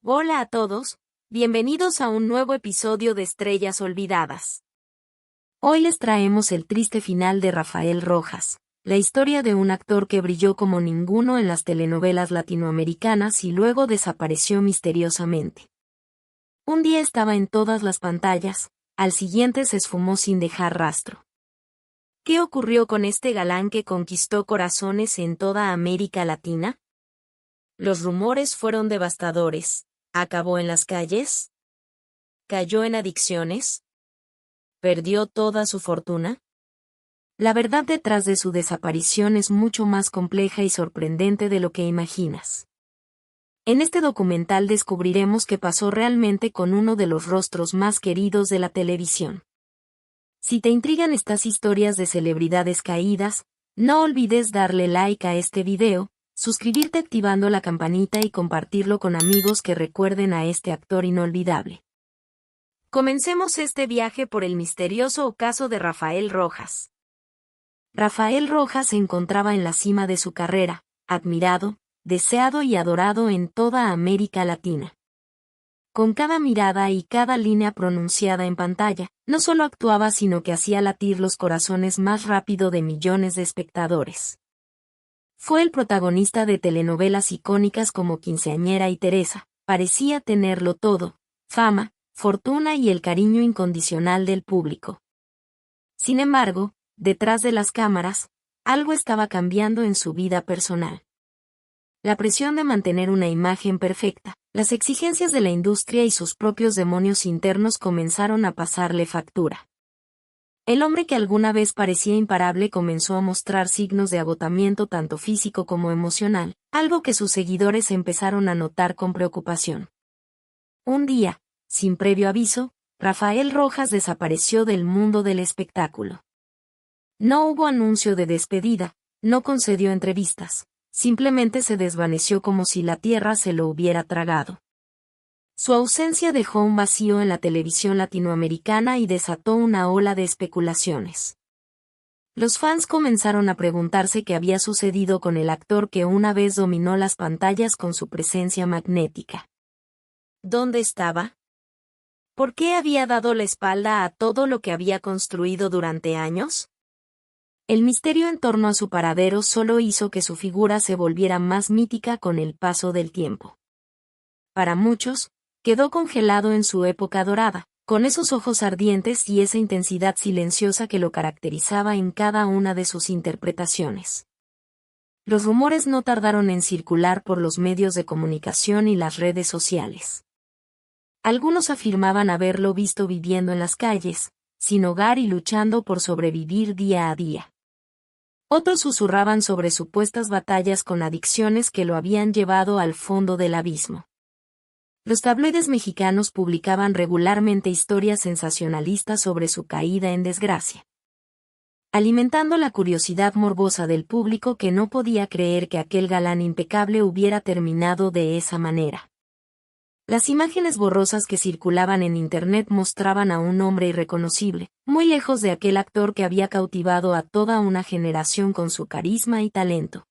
Hola a todos, bienvenidos a un nuevo episodio de Estrellas Olvidadas. Hoy les traemos el triste final de Rafael Rojas, la historia de un actor que brilló como ninguno en las telenovelas latinoamericanas y luego desapareció misteriosamente. Un día estaba en todas las pantallas, al siguiente se esfumó sin dejar rastro. ¿Qué ocurrió con este galán que conquistó corazones en toda América Latina? Los rumores fueron devastadores. ¿Acabó en las calles? ¿Cayó en adicciones? ¿Perdió toda su fortuna? La verdad detrás de su desaparición es mucho más compleja y sorprendente de lo que imaginas. En este documental descubriremos qué pasó realmente con uno de los rostros más queridos de la televisión. Si te intrigan estas historias de celebridades caídas, no olvides darle like a este video, suscribirte activando la campanita y compartirlo con amigos que recuerden a este actor inolvidable. Comencemos este viaje por el misterioso caso de Rafael Rojas. Rafael Rojas se encontraba en la cima de su carrera, admirado, deseado y adorado en toda América Latina. Con cada mirada y cada línea pronunciada en pantalla, no solo actuaba sino que hacía latir los corazones más rápido de millones de espectadores. Fue el protagonista de telenovelas icónicas como Quinceañera y Teresa, parecía tenerlo todo, fama, fortuna y el cariño incondicional del público. Sin embargo, detrás de las cámaras, algo estaba cambiando en su vida personal. La presión de mantener una imagen perfecta, las exigencias de la industria y sus propios demonios internos comenzaron a pasarle factura. El hombre que alguna vez parecía imparable comenzó a mostrar signos de agotamiento tanto físico como emocional, algo que sus seguidores empezaron a notar con preocupación. Un día, sin previo aviso, Rafael Rojas desapareció del mundo del espectáculo. No hubo anuncio de despedida, no concedió entrevistas, simplemente se desvaneció como si la tierra se lo hubiera tragado. Su ausencia dejó un vacío en la televisión latinoamericana y desató una ola de especulaciones. Los fans comenzaron a preguntarse qué había sucedido con el actor que una vez dominó las pantallas con su presencia magnética. ¿Dónde estaba? ¿Por qué había dado la espalda a todo lo que había construido durante años? El misterio en torno a su paradero solo hizo que su figura se volviera más mítica con el paso del tiempo. Para muchos, quedó congelado en su época dorada, con esos ojos ardientes y esa intensidad silenciosa que lo caracterizaba en cada una de sus interpretaciones. Los rumores no tardaron en circular por los medios de comunicación y las redes sociales. Algunos afirmaban haberlo visto viviendo en las calles, sin hogar y luchando por sobrevivir día a día. Otros susurraban sobre supuestas batallas con adicciones que lo habían llevado al fondo del abismo. Los tabloides mexicanos publicaban regularmente historias sensacionalistas sobre su caída en desgracia, alimentando la curiosidad morbosa del público que no podía creer que aquel galán impecable hubiera terminado de esa manera. Las imágenes borrosas que circulaban en Internet mostraban a un hombre irreconocible, muy lejos de aquel actor que había cautivado a toda una generación con su carisma y talento.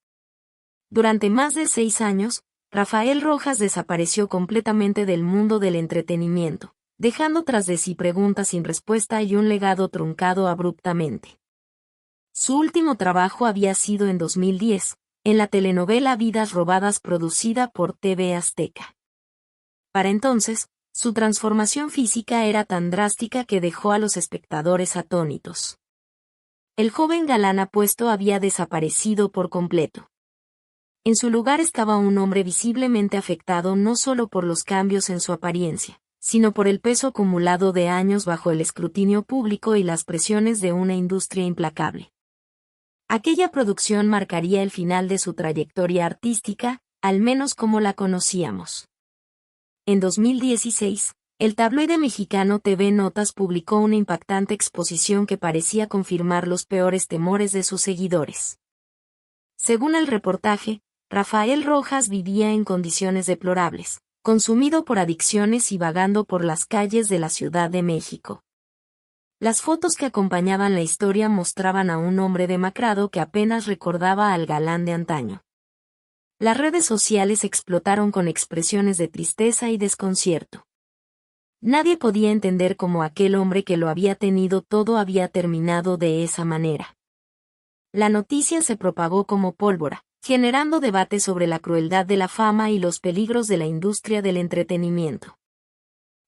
Durante más de 6 años, Rafael Rojas desapareció completamente del mundo del entretenimiento, dejando tras de sí preguntas sin respuesta y un legado truncado abruptamente. Su último trabajo había sido en 2010, en la telenovela Vidas Robadas producida por TV Azteca. Para entonces, su transformación física era tan drástica que dejó a los espectadores atónitos. El joven galán apuesto había desaparecido por completo. En su lugar estaba un hombre visiblemente afectado no solo por los cambios en su apariencia, sino por el peso acumulado de años bajo el escrutinio público y las presiones de una industria implacable. Aquella producción marcaría el final de su trayectoria artística, al menos como la conocíamos. En 2016, el tabloide mexicano TV Notas publicó una impactante exposición que parecía confirmar los peores temores de sus seguidores. Según el reportaje, Rafael Rojas vivía en condiciones deplorables, consumido por adicciones y vagando por las calles de la Ciudad de México. Las fotos que acompañaban la historia mostraban a un hombre demacrado que apenas recordaba al galán de antaño. Las redes sociales explotaron con expresiones de tristeza y desconcierto. Nadie podía entender cómo aquel hombre que lo había tenido todo había terminado de esa manera. La noticia se propagó como pólvora, generando debate sobre la crueldad de la fama y los peligros de la industria del entretenimiento.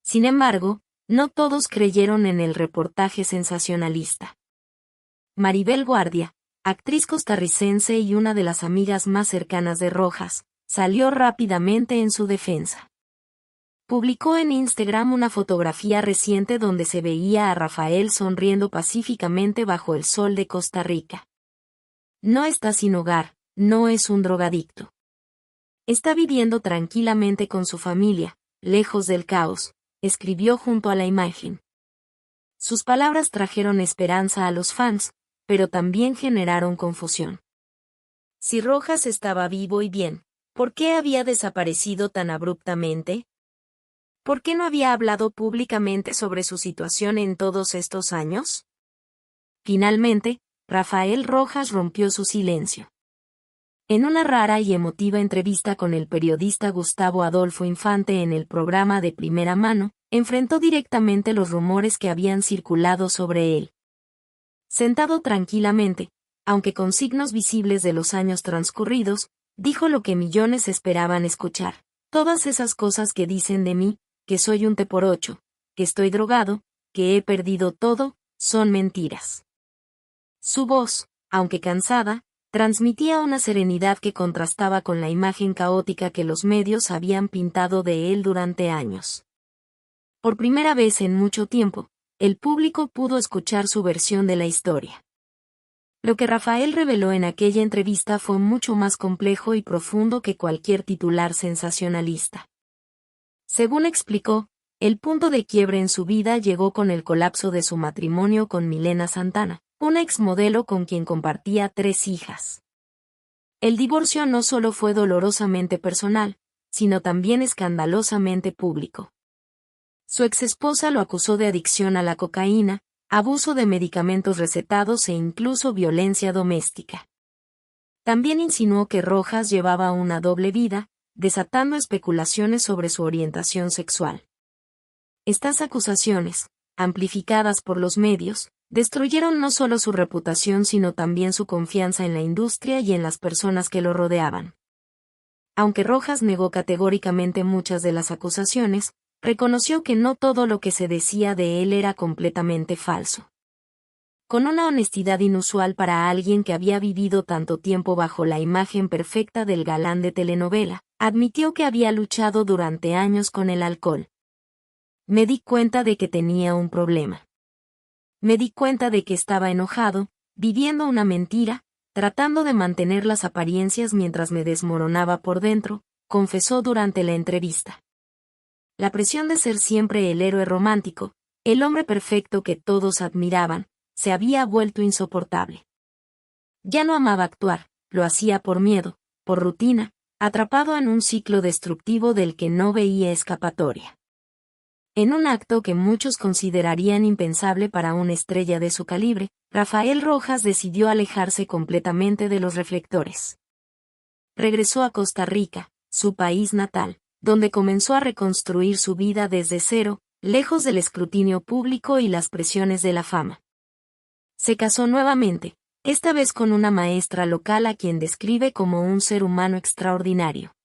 Sin embargo, no todos creyeron en el reportaje sensacionalista. Maribel Guardia, actriz costarricense y una de las amigas más cercanas de Rojas, salió rápidamente en su defensa. Publicó en Instagram una fotografía reciente donde se veía a Rafael sonriendo pacíficamente bajo el sol de Costa Rica. No está sin hogar, no es un drogadicto. Está viviendo tranquilamente con su familia, lejos del caos, escribió junto a la imagen. Sus palabras trajeron esperanza a los fans, pero también generaron confusión. Si Rojas estaba vivo y bien, ¿por qué había desaparecido tan abruptamente? ¿Por qué no había hablado públicamente sobre su situación en todos estos años? Finalmente, Rafael Rojas rompió su silencio. En una rara y emotiva entrevista con el periodista Gustavo Adolfo Infante en el programa De Primera Mano, enfrentó directamente los rumores que habían circulado sobre él. Sentado tranquilamente, aunque con signos visibles de los años transcurridos, dijo lo que millones esperaban escuchar. Todas esas cosas que dicen de mí, que soy un teporocho, que estoy drogado, que he perdido todo, son mentiras. Su voz, aunque cansada, transmitía una serenidad que contrastaba con la imagen caótica que los medios habían pintado de él durante años. Por primera vez en mucho tiempo, el público pudo escuchar su versión de la historia. Lo que Rafael reveló en aquella entrevista fue mucho más complejo y profundo que cualquier titular sensacionalista. Según explicó, el punto de quiebre en su vida llegó con el colapso de su matrimonio con Milena Santana, una exmodelo con quien compartía 3 hijas. El divorcio no solo fue dolorosamente personal, sino también escandalosamente público. Su exesposa lo acusó de adicción a la cocaína, abuso de medicamentos recetados e incluso violencia doméstica. También insinuó que Rojas llevaba una doble vida, desatando especulaciones sobre su orientación sexual. Estas acusaciones, amplificadas por los medios, destruyeron no solo su reputación sino también su confianza en la industria y en las personas que lo rodeaban. Aunque Rojas negó categóricamente muchas de las acusaciones, reconoció que no todo lo que se decía de él era completamente falso. Con una honestidad inusual para alguien que había vivido tanto tiempo bajo la imagen perfecta del galán de telenovela, admitió que había luchado durante años con el alcohol. Me di cuenta de que tenía un problema. Me di cuenta de que estaba enojado, viviendo una mentira, tratando de mantener las apariencias mientras me desmoronaba por dentro, confesó durante la entrevista. La presión de ser siempre el héroe romántico, el hombre perfecto que todos admiraban, se había vuelto insoportable. Ya no amaba actuar, lo hacía por miedo, por rutina, atrapado en un ciclo destructivo del que no veía escapatoria. En un acto que muchos considerarían impensable para una estrella de su calibre, Rafael Rojas decidió alejarse completamente de los reflectores. Regresó a Costa Rica, su país natal, donde comenzó a reconstruir su vida desde cero, lejos del escrutinio público y las presiones de la fama. Se casó nuevamente, esta vez con una maestra local a quien describe como un ser humano extraordinario.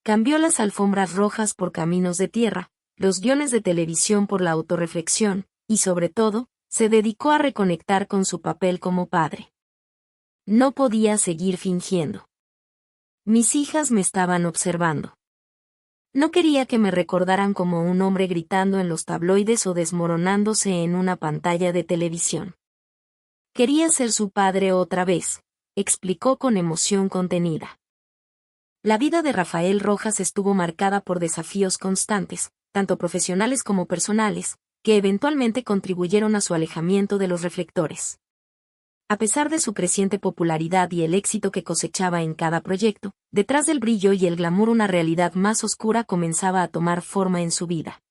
Cambió las alfombras rojas por caminos de tierra, los guiones de televisión por la autorreflexión, y sobre todo, se dedicó a reconectar con su papel como padre. No podía seguir fingiendo. Mis hijas me estaban observando. No quería que me recordaran como un hombre gritando en los tabloides o desmoronándose en una pantalla de televisión. Quería ser su padre otra vez, explicó con emoción contenida. La vida de Rafael Rojas estuvo marcada por desafíos constantes, tanto profesionales como personales, que eventualmente contribuyeron a su alejamiento de los reflectores. A pesar de su creciente popularidad y el éxito que cosechaba en cada proyecto, detrás del brillo y el glamour una realidad más oscura comenzaba a tomar forma en su vida.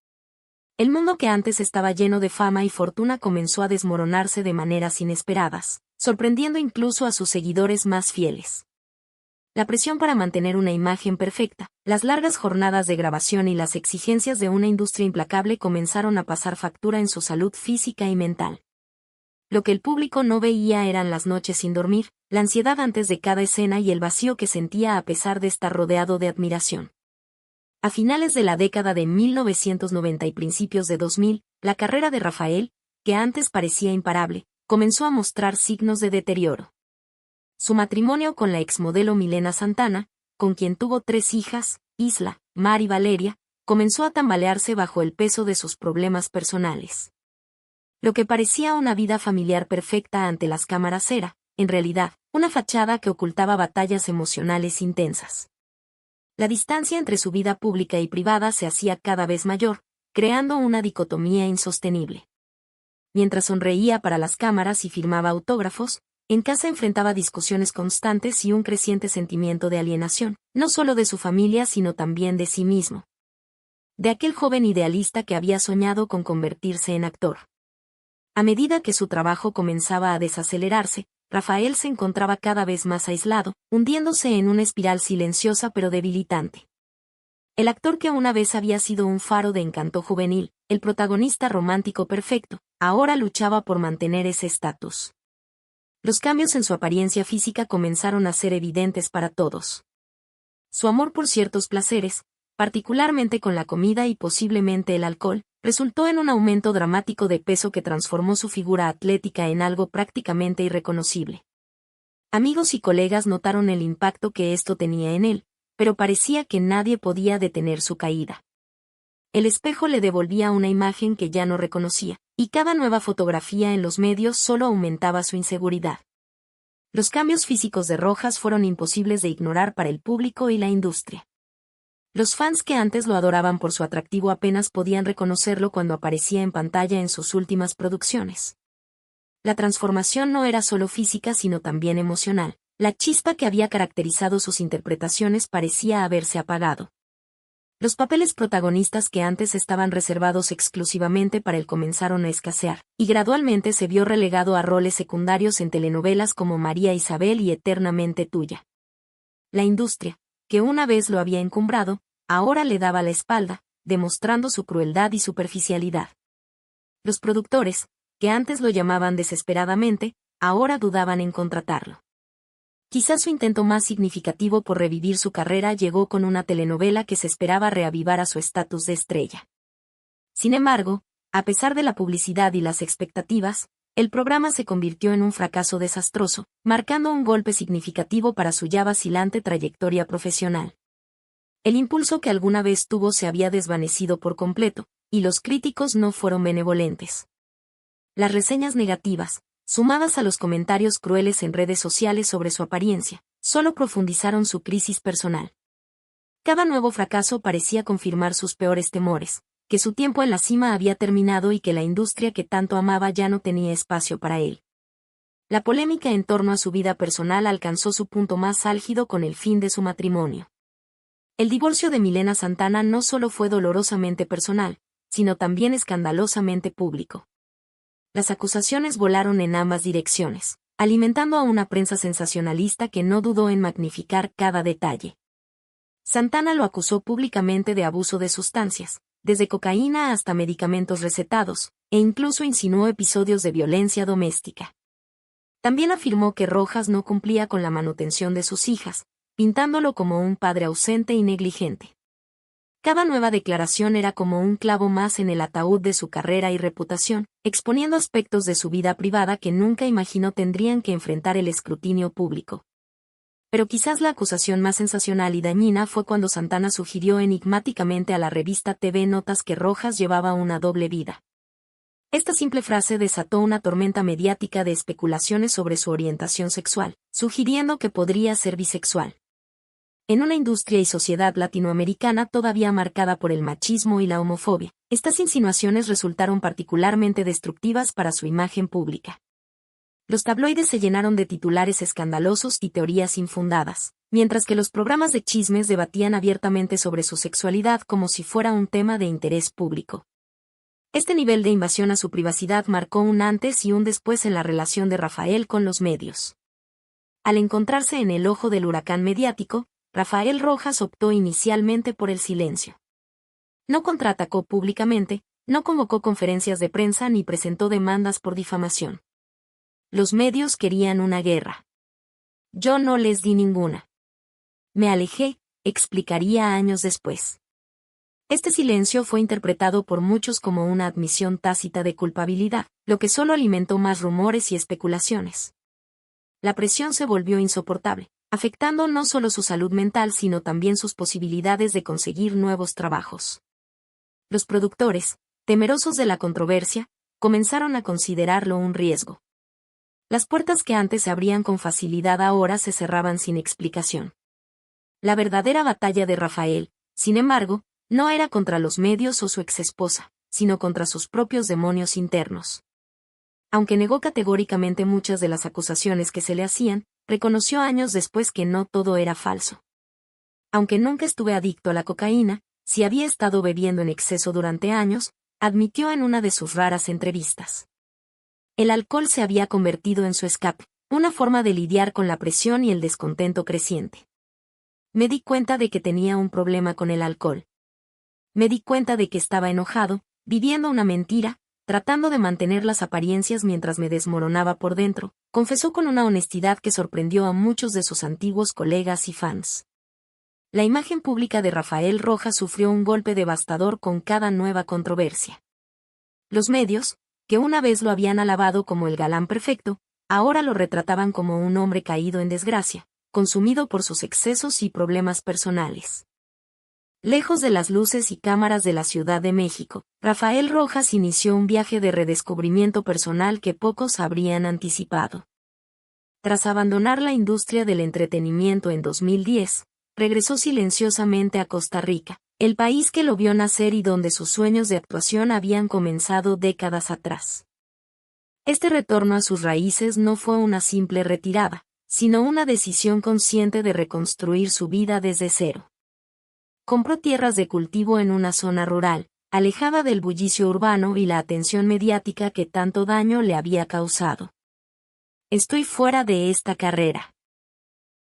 El mundo que antes estaba lleno de fama y fortuna comenzó a desmoronarse de maneras inesperadas, sorprendiendo incluso a sus seguidores más fieles. La presión para mantener una imagen perfecta, las largas jornadas de grabación y las exigencias de una industria implacable comenzaron a pasar factura en su salud física y mental. Lo que el público no veía eran las noches sin dormir, la ansiedad antes de cada escena y el vacío que sentía a pesar de estar rodeado de admiración. A finales de la década de 1990 y principios de 2000, la carrera de Rafael, que antes parecía imparable, comenzó a mostrar signos de deterioro. Su matrimonio con la exmodelo Milena Santana, con quien tuvo 3 hijas, Isla, Mar y Valeria, comenzó a tambalearse bajo el peso de sus problemas personales. Lo que parecía una vida familiar perfecta ante las cámaras era, en realidad, una fachada que ocultaba batallas emocionales intensas. La distancia entre su vida pública y privada se hacía cada vez mayor, creando una dicotomía insostenible. Mientras sonreía para las cámaras y firmaba autógrafos, en casa enfrentaba discusiones constantes y un creciente sentimiento de alienación, no solo de su familia sino también de sí mismo. De aquel joven idealista que había soñado con convertirse en actor. A medida que su trabajo comenzaba a desacelerarse, Rafael se encontraba cada vez más aislado, hundiéndose en una espiral silenciosa pero debilitante. El actor que una vez había sido un faro de encanto juvenil, el protagonista romántico perfecto, ahora luchaba por mantener ese estatus. Los cambios en su apariencia física comenzaron a ser evidentes para todos. Su amor por ciertos placeres, particularmente con la comida y posiblemente el alcohol, resultó en un aumento dramático de peso que transformó su figura atlética en algo prácticamente irreconocible. Amigos y colegas notaron el impacto que esto tenía en él, pero parecía que nadie podía detener su caída. El espejo le devolvía una imagen que ya no reconocía, y cada nueva fotografía en los medios solo aumentaba su inseguridad. Los cambios físicos de Rojas fueron imposibles de ignorar para el público y la industria. Los fans que antes lo adoraban por su atractivo apenas podían reconocerlo cuando aparecía en pantalla en sus últimas producciones. La transformación no era solo física sino también emocional. La chispa que había caracterizado sus interpretaciones parecía haberse apagado. Los papeles protagonistas que antes estaban reservados exclusivamente para él comenzaron a escasear, y gradualmente se vio relegado a roles secundarios en telenovelas como María Isabel y Eternamente Tuya. La industria, que una vez lo había encumbrado, ahora le daba la espalda, demostrando su crueldad y superficialidad. Los productores, que antes lo llamaban desesperadamente, ahora dudaban en contratarlo. Quizás su intento más significativo por revivir su carrera llegó con una telenovela que se esperaba reavivar a su estatus de estrella. Sin embargo, a pesar de la publicidad y las expectativas, el programa se convirtió en un fracaso desastroso, marcando un golpe significativo para su ya vacilante trayectoria profesional. El impulso que alguna vez tuvo se había desvanecido por completo, y los críticos no fueron benevolentes. Las reseñas negativas, sumadas a los comentarios crueles en redes sociales sobre su apariencia, solo profundizaron su crisis personal. Cada nuevo fracaso parecía confirmar sus peores temores, que su tiempo en la cima había terminado y que la industria que tanto amaba ya no tenía espacio para él. La polémica en torno a su vida personal alcanzó su punto más álgido con el fin de su matrimonio. El divorcio de Milena Santana no solo fue dolorosamente personal, sino también escandalosamente público. Las acusaciones volaron en ambas direcciones, alimentando a una prensa sensacionalista que no dudó en magnificar cada detalle. Santana lo acusó públicamente de abuso de sustancias, desde cocaína hasta medicamentos recetados, e incluso insinuó episodios de violencia doméstica. También afirmó que Rojas no cumplía con la manutención de sus hijas, pintándolo como un padre ausente y negligente. Cada nueva declaración era como un clavo más en el ataúd de su carrera y reputación, exponiendo aspectos de su vida privada que nunca imaginó tendrían que enfrentar el escrutinio público. Pero quizás la acusación más sensacional y dañina fue cuando Santana sugirió enigmáticamente a la revista TV Notas que Rojas llevaba una doble vida. Esta simple frase desató una tormenta mediática de especulaciones sobre su orientación sexual, sugiriendo que podría ser bisexual. En una industria y sociedad latinoamericana todavía marcada por el machismo y la homofobia, estas insinuaciones resultaron particularmente destructivas para su imagen pública. Los tabloides se llenaron de titulares escandalosos y teorías infundadas, mientras que los programas de chismes debatían abiertamente sobre su sexualidad como si fuera un tema de interés público. Este nivel de invasión a su privacidad marcó un antes y un después en la relación de Rafael con los medios. Al encontrarse en el ojo del huracán mediático, Rafael Rojas optó inicialmente por el silencio. No contraatacó públicamente, no convocó conferencias de prensa ni presentó demandas por difamación. Los medios querían una guerra. Yo no les di ninguna. Me alejé, explicaría años después. Este silencio fue interpretado por muchos como una admisión tácita de culpabilidad, lo que solo alimentó más rumores y especulaciones. La presión se volvió insoportable, afectando no solo su salud mental sino también sus posibilidades de conseguir nuevos trabajos. Los productores, temerosos de la controversia, comenzaron a considerarlo un riesgo. Las puertas que antes se abrían con facilidad ahora se cerraban sin explicación. La verdadera batalla de Rafael, sin embargo, no era contra los medios o su exesposa, sino contra sus propios demonios internos. Aunque negó categóricamente muchas de las acusaciones que se le hacían, reconoció años después que no todo era falso. Aunque nunca estuve adicto a la cocaína, si había estado bebiendo en exceso durante años, admitió en una de sus raras entrevistas. El alcohol se había convertido en su escape, una forma de lidiar con la presión y el descontento creciente. Me di cuenta de que tenía un problema con el alcohol. Me di cuenta de que estaba enojado, viviendo una mentira, tratando de mantener las apariencias mientras me desmoronaba por dentro, confesó con una honestidad que sorprendió a muchos de sus antiguos colegas y fans. La imagen pública de Rafael Rojas sufrió un golpe devastador con cada nueva controversia. Los medios, que una vez lo habían alabado como el galán perfecto, ahora lo retrataban como un hombre caído en desgracia, consumido por sus excesos y problemas personales. Lejos de las luces y cámaras de la Ciudad de México, Rafael Rojas inició un viaje de redescubrimiento personal que pocos habrían anticipado. Tras abandonar la industria del entretenimiento en 2010, regresó silenciosamente a Costa Rica, el país que lo vio nacer y donde sus sueños de actuación habían comenzado décadas atrás. Este retorno a sus raíces no fue una simple retirada, sino una decisión consciente de reconstruir su vida desde cero. Compró tierras de cultivo en una zona rural, alejada del bullicio urbano y la atención mediática que tanto daño le había causado. Estoy fuera de esta carrera.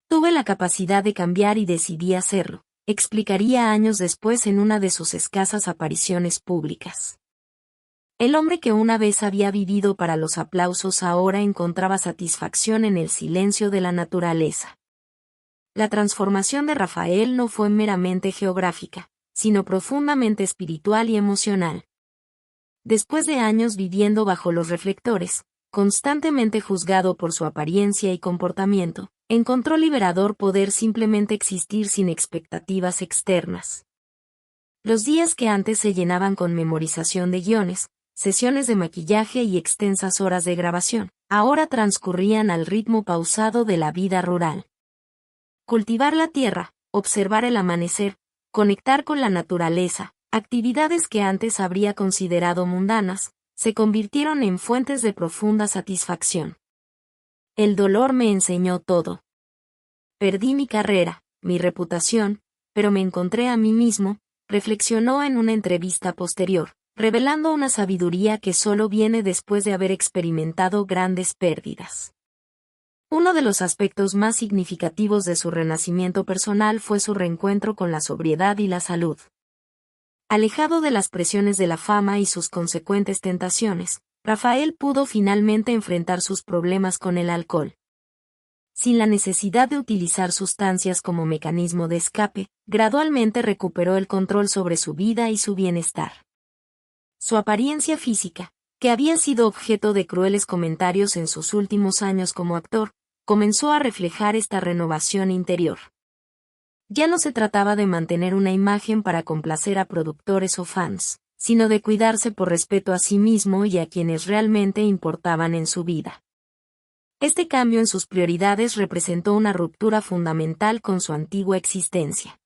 Tuve la capacidad de cambiar y decidí hacerlo, explicaría años después en una de sus escasas apariciones públicas. El hombre que una vez había vivido para los aplausos ahora encontraba satisfacción en el silencio de la naturaleza. La transformación de Rafael no fue meramente geográfica, sino profundamente espiritual y emocional. Después de años viviendo bajo los reflectores, constantemente juzgado por su apariencia y comportamiento, encontró liberador poder simplemente existir sin expectativas externas. Los días que antes se llenaban con memorización de guiones, sesiones de maquillaje y extensas horas de grabación, ahora transcurrían al ritmo pausado de la vida rural. Cultivar la tierra, observar el amanecer, conectar con la naturaleza, actividades que antes habría considerado mundanas, se convirtieron en fuentes de profunda satisfacción. El dolor me enseñó todo. Perdí mi carrera, mi reputación, pero me encontré a mí mismo, reflexionó en una entrevista posterior, revelando una sabiduría que solo viene después de haber experimentado grandes pérdidas. Uno de los aspectos más significativos de su renacimiento personal fue su reencuentro con la sobriedad y la salud. Alejado de las presiones de la fama y sus consecuentes tentaciones, Rafael pudo finalmente enfrentar sus problemas con el alcohol. Sin la necesidad de utilizar sustancias como mecanismo de escape, gradualmente recuperó el control sobre su vida y su bienestar. Su apariencia física, que había sido objeto de crueles comentarios en sus últimos años como actor, comenzó a reflejar esta renovación interior. Ya no se trataba de mantener una imagen para complacer a productores o fans, sino de cuidarse por respeto a sí mismo y a quienes realmente importaban en su vida. Este cambio en sus prioridades representó una ruptura fundamental con su antigua existencia.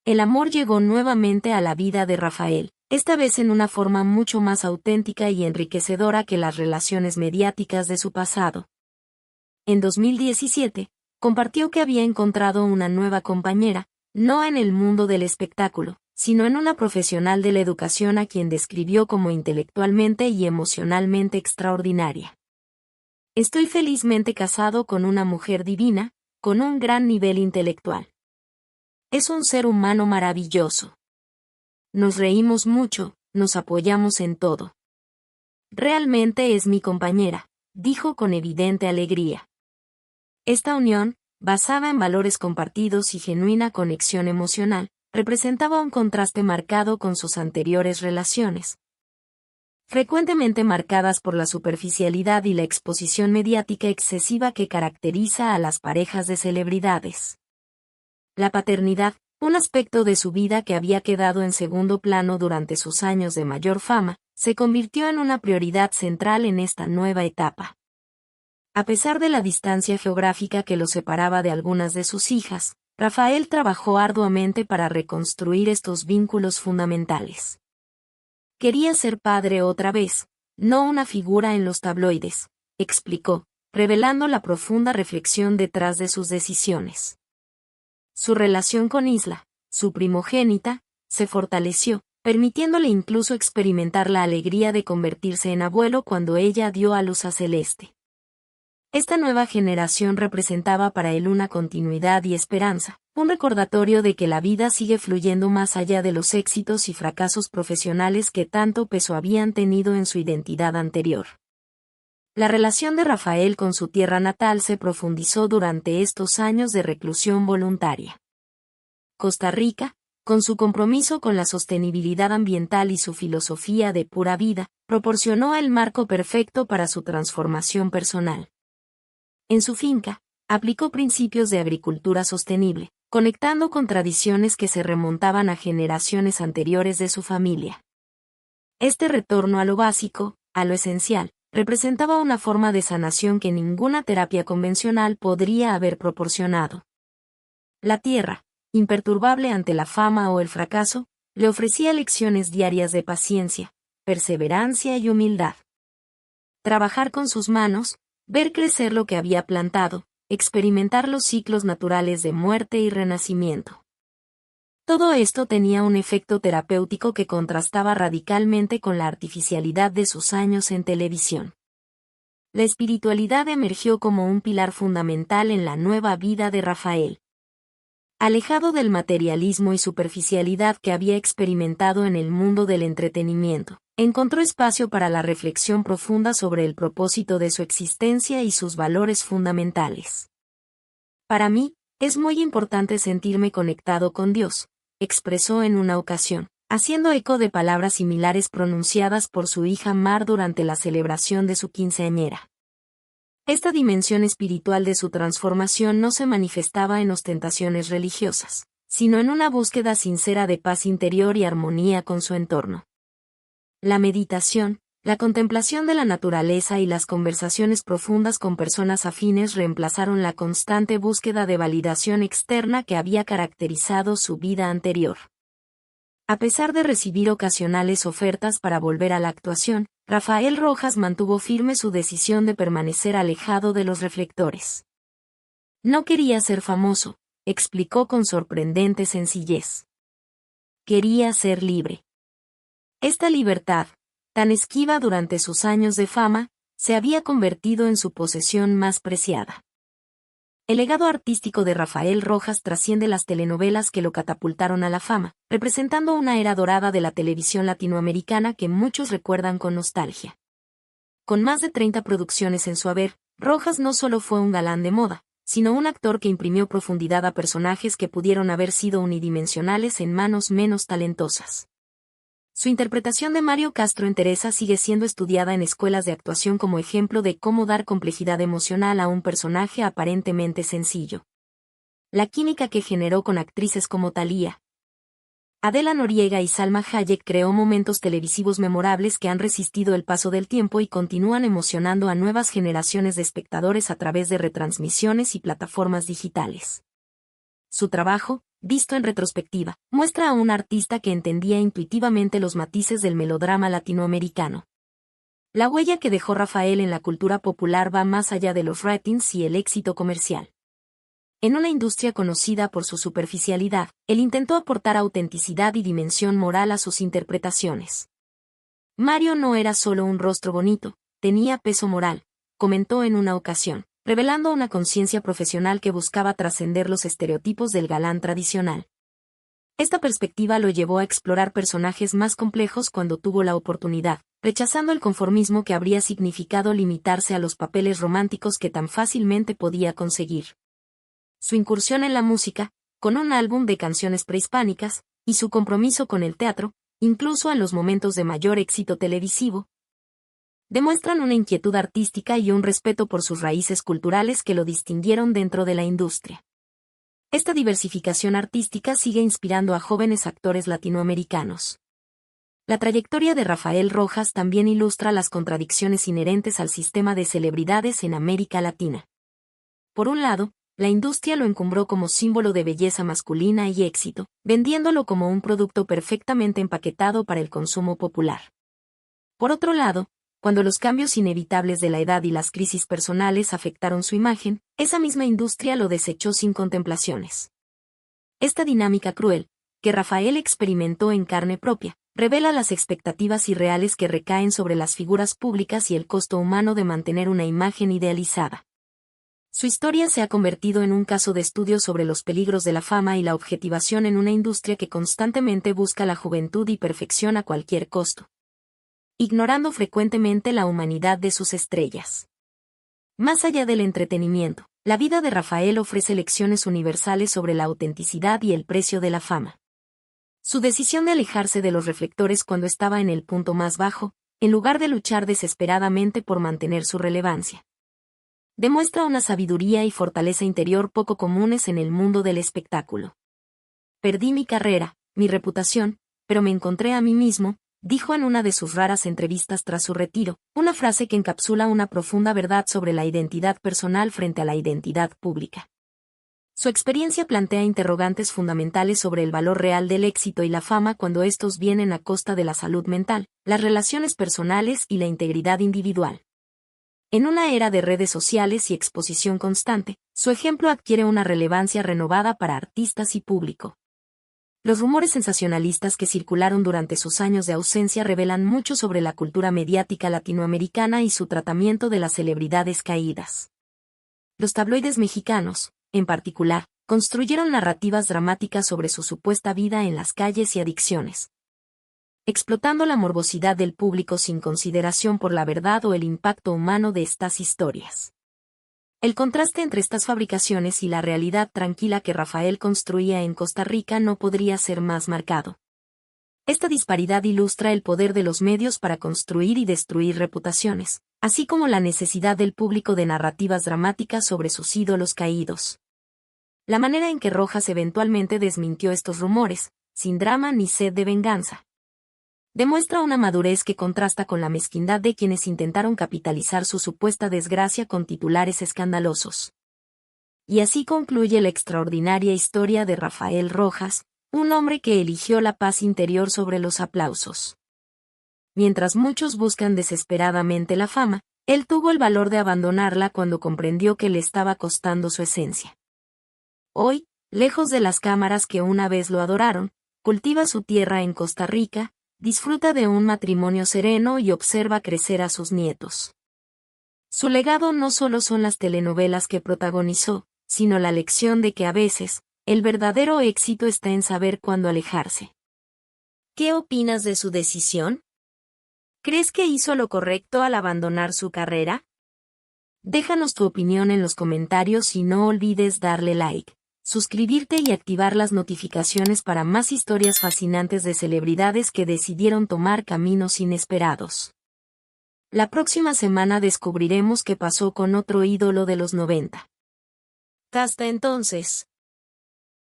El amor llegó nuevamente a la vida de Rafael, esta vez en una forma mucho más auténtica y enriquecedora que las relaciones mediáticas de su pasado. En 2017, compartió que había encontrado una nueva compañera, no en el mundo del espectáculo, sino en una profesional de la educación a quien describió como intelectualmente y emocionalmente extraordinaria. Estoy felizmente casado con una mujer divina, con un gran nivel intelectual. Es un ser humano maravilloso. Nos reímos mucho, nos apoyamos en todo. Realmente es mi compañera, dijo con evidente alegría. Esta unión, basada en valores compartidos y genuina conexión emocional, representaba un contraste marcado con sus anteriores relaciones, frecuentemente marcadas por la superficialidad y la exposición mediática excesiva que caracteriza a las parejas de celebridades. La paternidad, un aspecto de su vida que había quedado en segundo plano durante sus años de mayor fama, se convirtió en una prioridad central en esta nueva etapa. A pesar de la distancia geográfica que lo separaba de algunas de sus hijas, Rafael trabajó arduamente para reconstruir estos vínculos fundamentales. Quería ser padre otra vez, no una figura en los tabloides, explicó, revelando la profunda reflexión detrás de sus decisiones. Su relación con Isla, su primogénita, se fortaleció, permitiéndole incluso experimentar la alegría de convertirse en abuelo cuando ella dio a luz a Celeste. Esta nueva generación representaba para él una continuidad y esperanza, un recordatorio de que la vida sigue fluyendo más allá de los éxitos y fracasos profesionales que tanto peso habían tenido en su identidad anterior. La relación de Rafael con su tierra natal se profundizó durante estos años de reclusión voluntaria. Costa Rica, con su compromiso con la sostenibilidad ambiental y su filosofía de pura vida, proporcionó el marco perfecto para su transformación personal. En su finca, aplicó principios de agricultura sostenible, conectando con tradiciones que se remontaban a generaciones anteriores de su familia. Este retorno a lo básico, a lo esencial, representaba una forma de sanación que ninguna terapia convencional podría haber proporcionado. La tierra, imperturbable ante la fama o el fracaso, le ofrecía lecciones diarias de paciencia, perseverancia y humildad. Trabajar con sus manos, ver crecer lo que había plantado, experimentar los ciclos naturales de muerte y renacimiento. Todo esto tenía un efecto terapéutico que contrastaba radicalmente con la artificialidad de sus años en televisión. La espiritualidad emergió como un pilar fundamental en la nueva vida de Rafael. Alejado del materialismo y superficialidad que había experimentado en el mundo del entretenimiento, encontró espacio para la reflexión profunda sobre el propósito de su existencia y sus valores fundamentales. Para mí, es muy importante sentirme conectado con Dios, expresó en una ocasión, haciendo eco de palabras similares pronunciadas por su hija Mar durante la celebración de su quinceañera. Esta dimensión espiritual de su transformación no se manifestaba en ostentaciones religiosas, sino en una búsqueda sincera de paz interior y armonía con su entorno. La meditación, la contemplación de la naturaleza y las conversaciones profundas con personas afines reemplazaron la constante búsqueda de validación externa que había caracterizado su vida anterior. A pesar de recibir ocasionales ofertas para volver a la actuación, Rafael Rojas mantuvo firme su decisión de permanecer alejado de los reflectores. No quería ser famoso, explicó con sorprendente sencillez. Quería ser libre. Esta libertad, tan esquiva durante sus años de fama, se había convertido en su posesión más preciada. El legado artístico de Rafael Rojas trasciende las telenovelas que lo catapultaron a la fama, representando una era dorada de la televisión latinoamericana que muchos recuerdan con nostalgia. Con más de 30 producciones en su haber, Rojas no solo fue un galán de moda, sino un actor que imprimió profundidad a personajes que pudieron haber sido unidimensionales en manos menos talentosas. Su interpretación de Mario Castro en Teresa sigue siendo estudiada en escuelas de actuación como ejemplo de cómo dar complejidad emocional a un personaje aparentemente sencillo. La química que generó con actrices como Thalía, Adela Noriega y Salma Hayek creó momentos televisivos memorables que han resistido el paso del tiempo y continúan emocionando a nuevas generaciones de espectadores a través de retransmisiones y plataformas digitales. Su trabajo, visto en retrospectiva, muestra a un artista que entendía intuitivamente los matices del melodrama latinoamericano. La huella que dejó Rafael en la cultura popular va más allá de los ratings y el éxito comercial. En una industria conocida por su superficialidad, él intentó aportar autenticidad y dimensión moral a sus interpretaciones. Mario no era solo un rostro bonito, tenía peso moral, comentó en una ocasión, revelando una conciencia profesional que buscaba trascender los estereotipos del galán tradicional. Esta perspectiva lo llevó a explorar personajes más complejos cuando tuvo la oportunidad, rechazando el conformismo que habría significado limitarse a los papeles románticos que tan fácilmente podía conseguir. Su incursión en la música, con un álbum de canciones prehispánicas, y su compromiso con el teatro, incluso en los momentos de mayor éxito televisivo, demuestran una inquietud artística y un respeto por sus raíces culturales que lo distinguieron dentro de la industria. Esta diversificación artística sigue inspirando a jóvenes actores latinoamericanos. La trayectoria de Rafael Rojas también ilustra las contradicciones inherentes al sistema de celebridades en América Latina. Por un lado, la industria lo encumbró como símbolo de belleza masculina y éxito, vendiéndolo como un producto perfectamente empaquetado para el consumo popular. Por otro lado, cuando los cambios inevitables de la edad y las crisis personales afectaron su imagen, esa misma industria lo desechó sin contemplaciones. Esta dinámica cruel, que Rafael experimentó en carne propia, revela las expectativas irreales que recaen sobre las figuras públicas y el costo humano de mantener una imagen idealizada. Su historia se ha convertido en un caso de estudio sobre los peligros de la fama y la objetivación en una industria que constantemente busca la juventud y perfección a cualquier costo, ignorando frecuentemente la humanidad de sus estrellas. Más allá del entretenimiento, la vida de Rafael ofrece lecciones universales sobre la autenticidad y el precio de la fama. Su decisión de alejarse de los reflectores cuando estaba en el punto más bajo, en lugar de luchar desesperadamente por mantener su relevancia, demuestra una sabiduría y fortaleza interior poco comunes en el mundo del espectáculo. Perdí mi carrera, mi reputación, pero me encontré a mí mismo, dijo en una de sus raras entrevistas tras su retiro, una frase que encapsula una profunda verdad sobre la identidad personal frente a la identidad pública. Su experiencia plantea interrogantes fundamentales sobre el valor real del éxito y la fama cuando estos vienen a costa de la salud mental, las relaciones personales y la integridad individual. En una era de redes sociales y exposición constante, su ejemplo adquiere una relevancia renovada para artistas y público. Los rumores sensacionalistas que circularon durante sus años de ausencia revelan mucho sobre la cultura mediática latinoamericana y su tratamiento de las celebridades caídas. Los tabloides mexicanos, en particular, construyeron narrativas dramáticas sobre su supuesta vida en las calles y adicciones, explotando la morbosidad del público sin consideración por la verdad o el impacto humano de estas historias. El contraste entre estas fabricaciones y la realidad tranquila que Rafael construía en Costa Rica no podría ser más marcado. Esta disparidad ilustra el poder de los medios para construir y destruir reputaciones, así como la necesidad del público de narrativas dramáticas sobre sus ídolos caídos. La manera en que Rojas eventualmente desmintió estos rumores, sin drama ni sed de venganza, demuestra una madurez que contrasta con la mezquindad de quienes intentaron capitalizar su supuesta desgracia con titulares escandalosos. Y así concluye la extraordinaria historia de Rafael Rojas, un hombre que eligió la paz interior sobre los aplausos. Mientras muchos buscan desesperadamente la fama, él tuvo el valor de abandonarla cuando comprendió que le estaba costando su esencia. Hoy, lejos de las cámaras que una vez lo adoraron, cultiva su tierra en Costa Rica, disfruta de un matrimonio sereno y observa crecer a sus nietos. Su legado no solo son las telenovelas que protagonizó, sino la lección de que a veces, el verdadero éxito está en saber cuándo alejarse. ¿Qué opinas de su decisión? ¿Crees que hizo lo correcto al abandonar su carrera? Déjanos tu opinión en los comentarios y no olvides darle like, suscribirte y activar las notificaciones para más historias fascinantes de celebridades que decidieron tomar caminos inesperados. La próxima semana descubriremos qué pasó con otro ídolo de los 90. Hasta entonces.